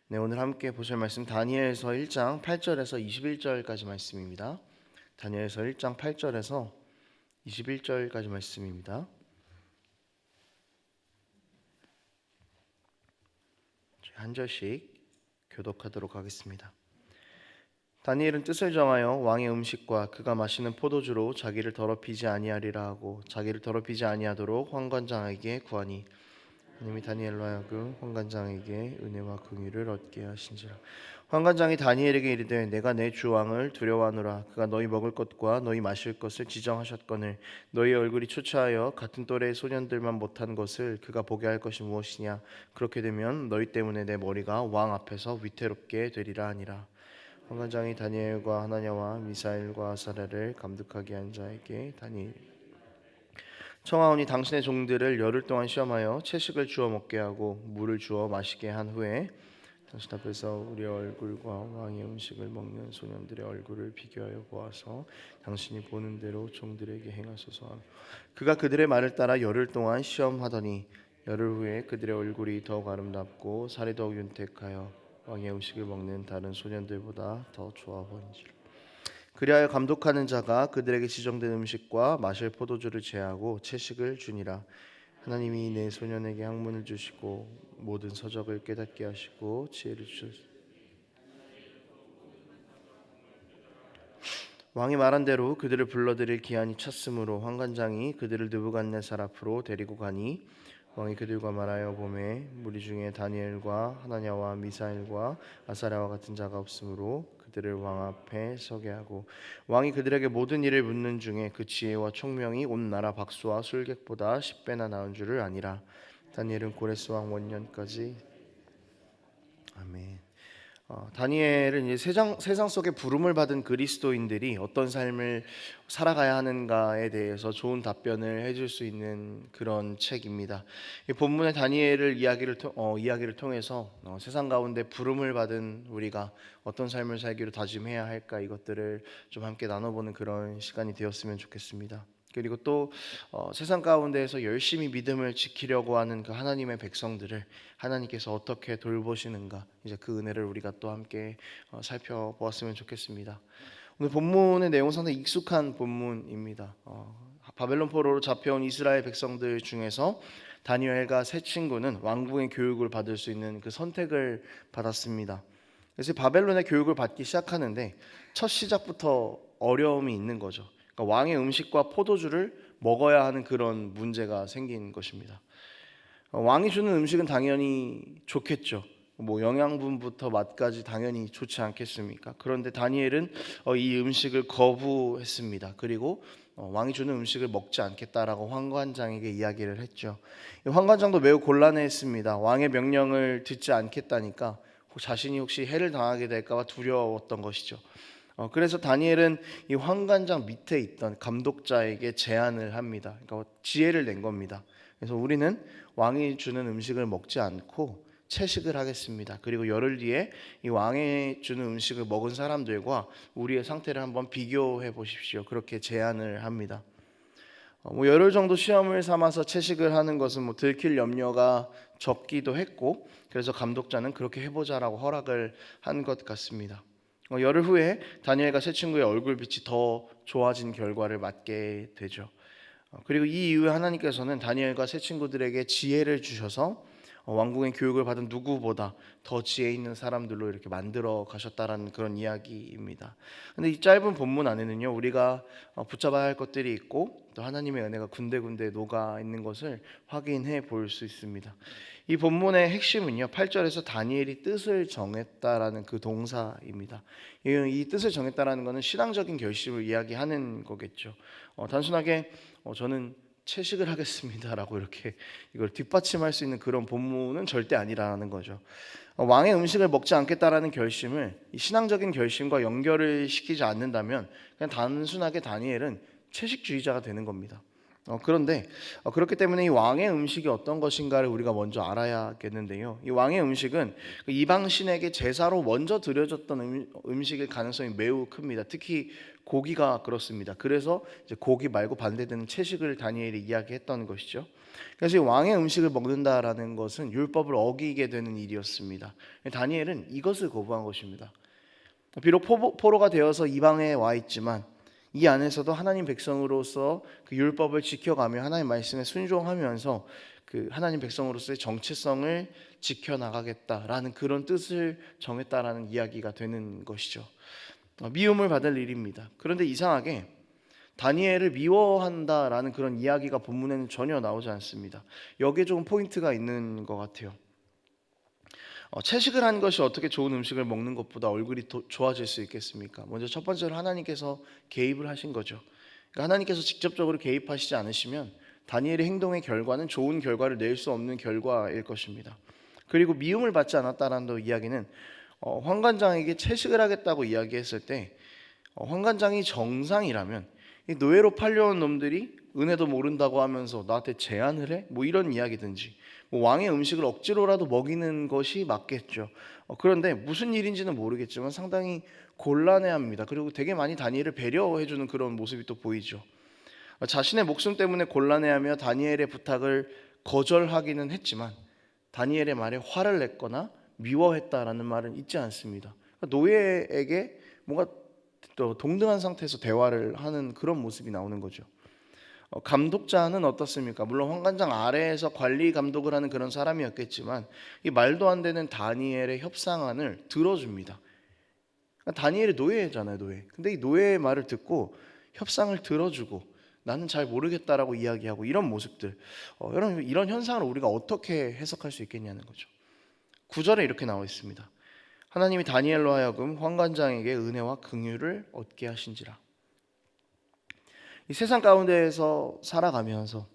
네, 오늘 함께 보실 말씀 다니엘서 1장 8절에서 21절까지 말씀입니다. 다니엘서 1장 8절에서 21절까지 말씀입니다. 한 절씩 교독하도록 하겠습니다. 다니엘은 뜻을 정하여 왕의 음식과 그가 마시는 포도주로 자기를 더럽히지 아니하리라 하고 자기를 더럽히지 아니하도록 환관장에게 구하니 하나님이 다니엘로 하여금 환관장에게 은혜와 긍휼을 얻게 하신지라. 환관장이 다니엘에게 이르되 내가 내 주 왕을 두려워하노라. 그가 너희 먹을 것과 너희 마실 것을 지정하셨거늘 너희 얼굴이 초췌하여 같은 또래의 소년들만 못한 것을 그가 보게 할 것이 무엇이냐. 그렇게 되면 너희 때문에 내 머리가 왕 앞에서 위태롭게 되리라 하니라. 환관장이 다니엘과 하나냐와 미사엘과 아사랴를 감독하게 한 자에게 다니엘 청하오니 당신의 종들을 열흘 동안 시험하여 채식을 주어 먹게 하고 물을 주어 마시게 한 후에 당신 앞에서 우리의 얼굴과 왕의 음식을 먹는 소년들의 얼굴을 비교하여 보아서 당신이 보는 대로 종들에게 행하소서 하며 그가 그들의 말을 따라 열흘 동안 시험하더니 열흘 후에 그들의 얼굴이 더욱 아름답고 살이 더욱 윤택하여 왕의 음식을 먹는 다른 소년들보다 더 좋아 보인지라. 그리하여 감독하는 자가 그들에게 지정된 음식과 마실 포도주를 제하고 채식을 주니라. 하나님이 내 소년에게 학문을 주시고 모든 서적을 깨닫게 하시고 지혜를 주셨습니다. 왕이 말한 대로 그들을 불러들일 기한이 찼으므로 환관장이 그들을 느부갓네살 앞으로 데리고 가니 왕이 그들과 말하여 보매 무리 중에 다니엘과 하나냐와 미사엘과 아사랴와 같은 자가 없으므로 그들을 왕 앞에 서게 하고 왕이 그들에게 모든 일을 묻는 중에 그 지혜와 총명이 온 나라 박수와 술객보다 10배나 나은 줄을 아니라. 다니엘은 고레스 왕 원년까지. 아멘. 다니엘은 이제 세상 속에 부름을 받은 그리스도인들이 어떤 삶을 살아가야 하는가에 대해서 좋은 답변을 해줄 수 있는 그런 책입니다. 이 본문의 다니엘을 이야기를 통해서 세상 가운데 부름을 받은 우리가 어떤 삶을 살기로 다짐해야 할까 이것들을 좀 함께 나눠보는 그런 시간이 되었으면 좋겠습니다. 그리고 또 세상 가운데에서 열심히 믿음을 지키려고 하는 그 하나님의 백성들을 하나님께서 어떻게 돌보시는가 이제 그 은혜를 우리가 또 함께 살펴보았으면 좋겠습니다. 오늘 본문의 내용은 상당히 익숙한 본문입니다. 바벨론 포로로 잡혀온 이스라엘 백성들 중에서 다니엘과 세 친구는 왕궁의 교육을 받을 수 있는 그 선택을 받았습니다. 그래서 바벨론의 교육을 받기 시작하는데 첫 시작부터 어려움이 있는 거죠. 그러니까 왕의 음식과 포도주를 먹어야 하는 그런 문제가 생긴 것입니다. 왕이 주는 음식은 당연히 좋겠죠. 뭐 영양분부터 맛까지 당연히 좋지 않겠습니까? 그런데 다니엘은 이 음식을 거부했습니다. 그리고 왕이 주는 음식을 먹지 않겠다라고 환관장에게 이야기를 했죠. 환관장도 매우 곤란해했습니다. 왕의 명령을 듣지 않겠다니까 자신이 혹시 해를 당하게 될까 봐 두려웠던 것이죠. 그래서 다니엘은 이 환관장 밑에 있던 감독자에게 제안을 합니다. 그러니까 지혜를 낸 겁니다. 그래서 우리는 왕이 주는 음식을 먹지 않고 채식을 하겠습니다. 그리고 열흘 뒤에 이 왕이 주는 음식을 먹은 사람들과 우리의 상태를 한번 비교해 보십시오. 그렇게 제안을 합니다. 열흘 정도 시험을 삼아서 채식을 하는 것은 들킬 염려가 적기도 했고, 그래서 감독자는 그렇게 해보자라고 허락을 한 것 같습니다. 열흘 후에 다니엘과 세 친구의 얼굴빛이 더 좋아진 결과를 맞게 되죠. 그리고 이 이후에 하나님께서는 다니엘과 세 친구들에게 지혜를 주셔서 왕궁의 교육을 받은 누구보다 더 지혜 있는 사람들로 이렇게 만들어 가셨다라는 그런 이야기입니다. 근데 이 짧은 본문 안에는요, 우리가 붙잡아야 할 것들이 있고 또 하나님의 은혜가 군데군데 녹아 있는 것을 확인해 볼 수 있습니다. 이 본문의 핵심은요, 8절에서 다니엘이 뜻을 정했다라는 그 동사입니다. 이 뜻을 정했다라는 것은 신앙적인 결심을 이야기하는 거겠죠. 단순하게 저는 채식을 하겠습니다라고 이렇게 이걸 뒷받침할 수 있는 그런 본문은 절대 아니라는 거죠. 왕의 음식을 먹지 않겠다라는 결심을 이 신앙적인 결심과 연결을 시키지 않는다면 그냥 단순하게 다니엘은 채식주의자가 되는 겁니다. 그런데 그렇기 때문에 이 왕의 음식이 어떤 것인가를 우리가 먼저 알아야겠는데요. 이 왕의 음식은 그 이방 신에게 제사로 먼저 드려졌던 음식일 가능성이 매우 큽니다. 특히 고기가 그렇습니다. 그래서 이제 고기 말고 반대되는 채식을 다니엘이 이야기했던 것이죠. 그래서 이 왕의 음식을 먹는다라는 것은 율법을 어기게 되는 일이었습니다. 다니엘은 이것을 거부한 것입니다. 비록 포로가 되어서 이방에 와 있지만 이 안에서도 하나님 백성으로서 그 율법을 지켜가며 하나님 말씀에 순종하면서 그 하나님 백성으로서의 정체성을 지켜나가겠다라는 그런 뜻을 정했다라는 이야기가 되는 것이죠. 미움을 받을 일입니다. 그런데 이상하게 다니엘을 미워한다라는 그런 이야기가 본문에는 전혀 나오지 않습니다. 여기에 조금 포인트가 있는 것 같아요. 채식을 한 것이 어떻게 좋은 음식을 먹는 것보다 얼굴이 좋아질 수 있겠습니까? 먼저 첫 번째로 하나님께서 개입을 하신 거죠. 그러니까 하나님께서 직접적으로 개입하시지 않으시면 다니엘의 행동의 결과는 좋은 결과를 낼 수 없는 결과일 것입니다. 그리고 미움을 받지 않았다라는 이야기는 환관장에게 채식을 하겠다고 이야기했을 때 환관장이 정상이라면 이 노예로 팔려온 놈들이 은혜도 모른다고 하면서 나한테 제안을 해? 뭐 이런 이야기든지 왕의 음식을 억지로라도 먹이는 것이 맞겠죠. 그런데 무슨 일인지는 모르겠지만 상당히 곤란해합니다. 그리고 되게 많이 다니엘을 배려해주는 그런 모습이 또 보이죠. 자신의 목숨 때문에 곤란해하며 다니엘의 부탁을 거절하기는 했지만 다니엘의 말에 화를 냈거나 미워했다라는 말은 있지 않습니다. 노예에게 뭔가 또 동등한 상태에서 대화를 하는 그런 모습이 나오는 거죠. 감독자는 어떻습니까? 물론 환관장 아래에서 관리 감독을 하는 그런 사람이었겠지만 이 말도 안 되는 다니엘의 협상안을 들어줍니다. 다니엘이 노예잖아요, 노예. 근데 이 노예의 말을 듣고 협상을 들어주고 나는 잘 모르겠다라고 이야기하고 이런 모습들, 여러분 이런 현상을 우리가 어떻게 해석할 수 있겠냐는 거죠. 9절에 이렇게 나와 있습니다. 하나님이 다니엘로 하여금 환관장에게 은혜와 긍휼을 얻게 하신지라. 이 세상 가운데에서 살아가면서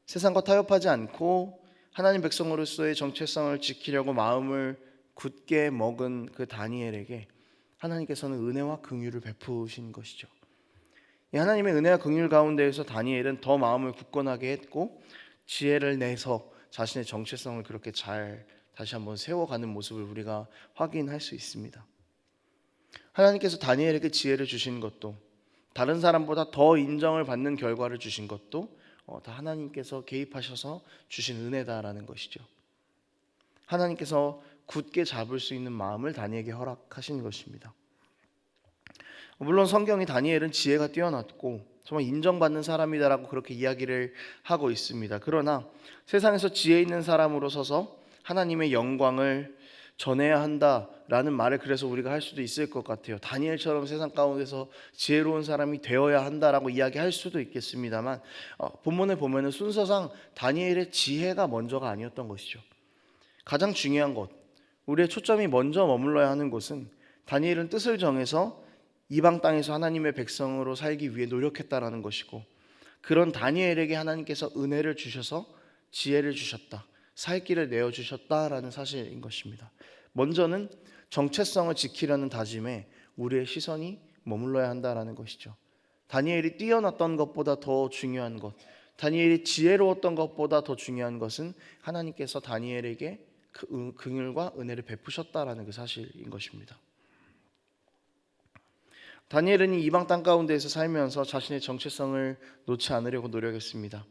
세상과 타협하지 않고 하나님 백성으로서의 정체성을 지키려고 마음을 굳게 먹은 그 다니엘에게 하나님께서는 은혜와 긍휼을 베푸신 것이죠. 이 하나님의 은혜와 긍휼 가운데에서 다니엘은 더 마음을 굳건하게 했고 지혜를 내서 자신의 정체성을 그렇게 잘 다시 한번 세워가는 모습을 우리가 확인할 수 있습니다. 하나님께서 다니엘에게 지혜를 주신 것도 다른 사람보다 더 인정을 받는 결과를 주신 것도 다 하나님께서 개입하셔서 주신 은혜다라는 것이죠. 하나님께서 굳게 잡을 수 있는 마음을 다니엘에게 허락하신 것입니다. 물론 성경이 다니엘은 지혜가 뛰어났고 정말 인정받는 사람이다라고 그렇게 이야기를 하고 있습니다. 그러나 세상에서 지혜 있는 사람으로 서서 하나님의 영광을 전해야 한다라는 말을 그래서 우리가 할 수도 있을 것 같아요. 다니엘처럼 세상 가운데서 지혜로운 사람이 되어야 한다라고 이야기할 수도 있겠습니다만 본문을 보면은 순서상 다니엘의 지혜가 먼저가 아니었던 것이죠. 가장 중요한 것, 우리의 초점이 먼저 머물러야 하는 곳은 다니엘은 뜻을 정해서 이방 땅에서 하나님의 백성으로 살기 위해 노력했다라는 것이고 그런 다니엘에게 하나님께서 은혜를 주셔서 지혜를 주셨다. 살 길을 내어주셨다라는 사실인 것입니다. 먼저는 정체성을 지키려는 다짐에 우리의 시선이 머물러야 한다라는 것이죠. 다니엘이 뛰어났던 것보다 더 중요한 것, 다니엘이 지혜로웠던 것보다 더 중요한 것은 하나님께서 다니엘에게 그 긍휼과 은혜를 베푸셨다라는 그 사실인 것입니다. 다니엘은 이 이방 땅 가운데에서 살면서 자신의 정체성을 놓지 않으려고 노력했습니다.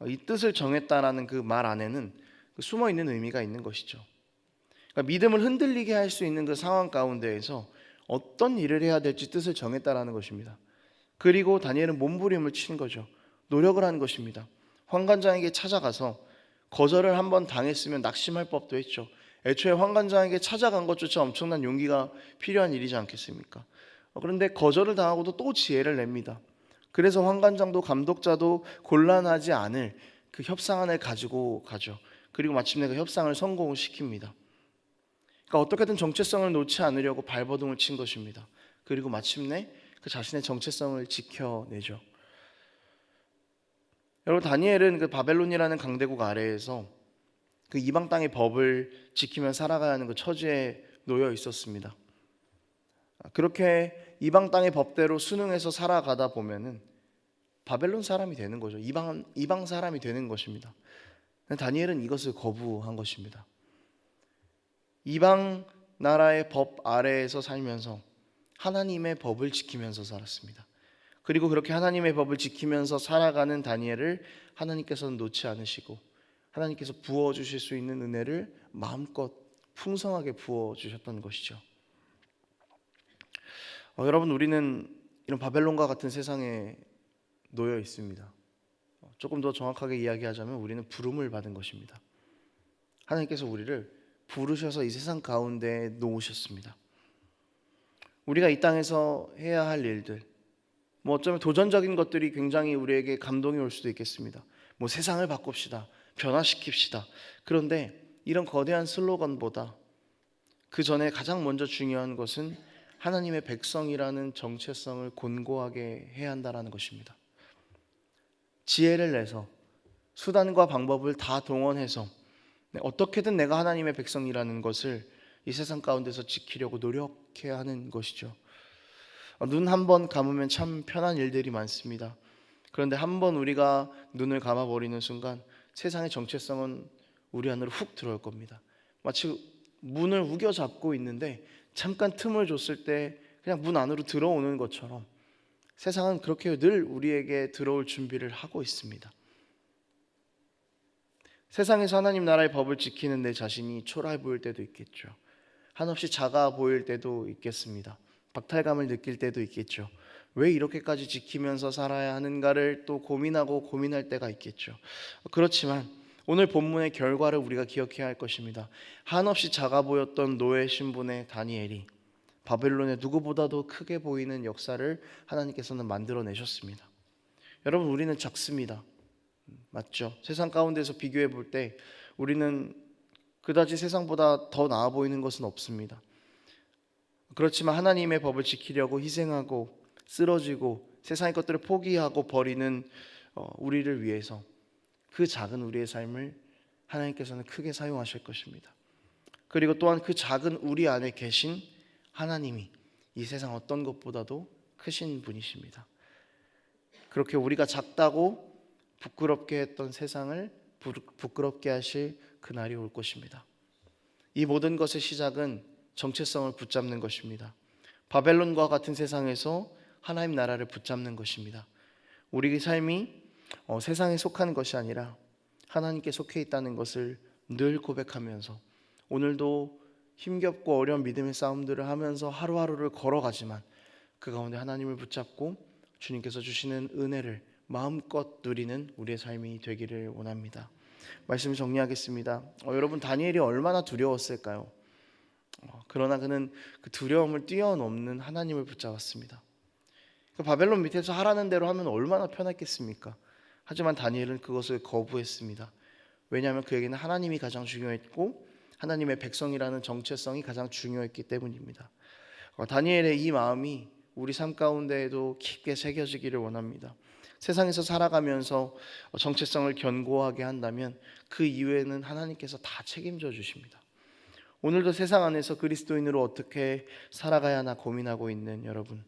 이 뜻을 정했다라는 그 말 안에는 숨어 있는 의미가 있는 것이죠. 그러니까 믿음을 흔들리게 할 수 있는 그 상황 가운데에서 어떤 일을 해야 될지 뜻을 정했다라는 것입니다. 그리고 다니엘은 몸부림을 친 거죠. 노력을 한 것입니다. 환관장에게 찾아가서 거절을 한번 당했으면 낙심할 법도 했죠. 애초에 환관장에게 찾아간 것조차 엄청난 용기가 필요한 일이지 않겠습니까? 그런데 거절을 당하고도 또 지혜를 냅니다. 그래서 환관장도 감독자도 곤란하지 않을 그 협상안을 가지고 가죠. 그리고 마침내 그 협상을 성공시킵니다. 그러니까 어떻게든 정체성을 놓지 않으려고 발버둥을 친 것입니다. 그리고 마침내 그 자신의 정체성을 지켜내죠. 여러분 다니엘은 그 바벨론이라는 강대국 아래에서 그 이방 땅의 법을 지키며 살아가야 하는 그 처지에 놓여 있었습니다. 그렇게 이방 땅의 법대로 순응해서 살아가다 보면은 바벨론 사람이 되는 거죠. 이방 사람이 되는 것입니다. 다니엘은 이것을 거부한 것입니다. 이방 나라의 법 아래에서 살면서 하나님의 법을 지키면서 살았습니다. 그리고 그렇게 하나님의 법을 지키면서 살아가는 다니엘을 하나님께서는 놓지 않으시고 하나님께서 부어주실 수 있는 은혜를 마음껏 풍성하게 부어주셨던 것이죠. 여러분, 우리는 이런 바벨론과 같은 세상에 놓여 있습니다. 조금 더 정확하게 이야기하자면 우리는 부름을 받은 것입니다. 하나님께서 우리를 부르셔서 이 세상 가운데 놓으셨습니다. 우리가 이 땅에서 해야 할 일들, 어쩌면 도전적인 것들이 굉장히 우리에게 감동이 올 수도 있겠습니다. 세상을 바꿉시다, 변화시킵시다. 그런데 이런 거대한 슬로건보다 그 전에 가장 먼저 중요한 것은 하나님의 백성이라는 정체성을 곤고하게 해야 한다는 것입니다. 지혜를 내서 수단과 방법을 다 동원해서 어떻게든 내가 하나님의 백성이라는 것을 이 세상 가운데서 지키려고 노력해야 하는 것이죠. 눈 한 번 감으면 참 편한 일들이 많습니다. 그런데 한 번 우리가 눈을 감아버리는 순간 세상의 정체성은 우리 안으로 훅 들어올 겁니다. 마치 문을 우겨잡고 있는데 잠깐 틈을 줬을 때 그냥 문 안으로 들어오는 것처럼 세상은 그렇게 늘 우리에게 들어올 준비를 하고 있습니다. 세상에서 하나님 나라의 법을 지키는 내 자신이 초라해 보일 때도 있겠죠. 한없이 작아 보일 때도 있겠습니다. 박탈감을 느낄 때도 있겠죠. 왜 이렇게까지 지키면서 살아야 하는가를 또 고민할 때가 있겠죠. 그렇지만 오늘 본문의 결과를 우리가 기억해야 할 것입니다. 한없이 작아 보였던 노예 신분의 다니엘이 바벨론의 누구보다도 크게 보이는 역사를 하나님께서는 만들어내셨습니다. 여러분, 우리는 작습니다. 맞죠? 세상 가운데서 비교해 볼 때 우리는 그다지 세상보다 더 나아 보이는 것은 없습니다. 그렇지만 하나님의 법을 지키려고 희생하고 쓰러지고 세상의 것들을 포기하고 버리는 우리를 위해서 그 작은 우리의 삶을 하나님께서는 크게 사용하실 것입니다. 그리고 또한 그 작은 우리 안에 계신 하나님이 이 세상 어떤 것보다도 크신 분이십니다. 그렇게 우리가 작다고 부끄럽게 했던 세상을 부끄럽게 하실 그날이 올 것입니다. 이 모든 것의 시작은 정체성을 붙잡는 것입니다. 바벨론과 같은 세상에서 하나님 나라를 붙잡는 것입니다. 우리의 삶이 세상에 속한 것이 아니라 하나님께 속해 있다는 것을 늘 고백하면서 오늘도 힘겹고 어려운 믿음의 싸움들을 하면서 하루하루를 걸어가지만 그 가운데 하나님을 붙잡고 주님께서 주시는 은혜를 마음껏 누리는 우리의 삶이 되기를 원합니다. 말씀을 정리하겠습니다. 여러분, 다니엘이 얼마나 두려웠을까요? 그러나 그는 그 두려움을 뛰어넘는 하나님을 붙잡았습니다. 바벨론 밑에서 하라는 대로 하면 얼마나 편했겠습니까? 하지만 다니엘은 그것을 거부했습니다. 왜냐하면 그에게는 하나님이 가장 중요했고 하나님의 백성이라는 정체성이 가장 중요했기 때문입니다. 다니엘의 이 마음이 우리 삶 가운데에도 깊게 새겨지기를 원합니다. 세상에서 살아가면서 정체성을 견고하게 한다면 그 이후에는 하나님께서 다 책임져 주십니다. 오늘도 세상 안에서 그리스도인으로 어떻게 살아가야 하나 고민하고 있는 여러분,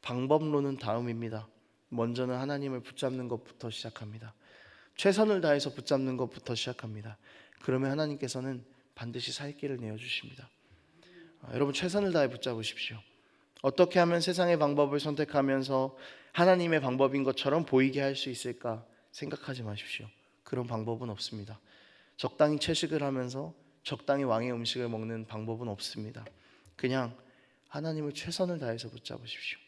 방법론은 다음입니다. 먼저는 하나님을 붙잡는 것부터 시작합니다. 최선을 다해서 붙잡는 것부터 시작합니다. 그러면 하나님께서는 반드시 살 길을 내어주십니다. 여러분, 최선을 다해 붙잡으십시오. 어떻게 하면 세상의 방법을 선택하면서 하나님의 방법인 것처럼 보이게 할 수 있을까 생각하지 마십시오. 그런 방법은 없습니다. 적당히 채식을 하면서 적당히 왕의 음식을 먹는 방법은 없습니다. 그냥 하나님을 최선을 다해서 붙잡으십시오.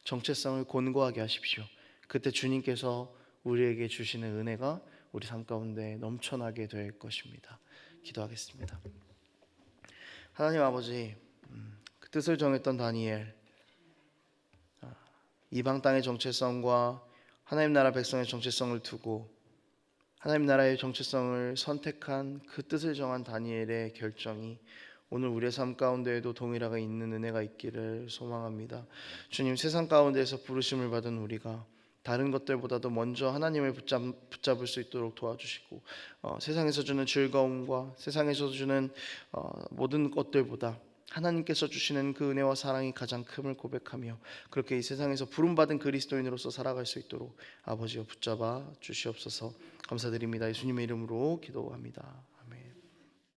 정체성을 곤고하게 하십시오. 그때 주님께서 우리에게 주시는 은혜가 우리 삶 가운데 넘쳐나게 될 것입니다. 기도하겠습니다. 하나님 아버지, 그 뜻을 정했던 다니엘, 이방 땅의 정체성과 하나님 나라 백성의 정체성을 두고 하나님 나라의 정체성을 선택한 그 뜻을 정한 다니엘의 결정이 오늘 우리의 삶 가운데에도 동일하게 있는 은혜가 있기를 소망합니다. 주님, 세상 가운데에서 부르심을 받은 우리가 다른 것들보다도 먼저 하나님을 붙잡을 수 있도록 도와주시고 세상에서 주는 즐거움과 세상에서 주는 모든 것들보다 하나님께서 주시는 그 은혜와 사랑이 가장 큼을 고백하며 그렇게 이 세상에서 부름받은 그리스도인으로서 살아갈 수 있도록 아버지여 붙잡아 주시옵소서. 감사드립니다. 예수님의 이름으로 기도합니다.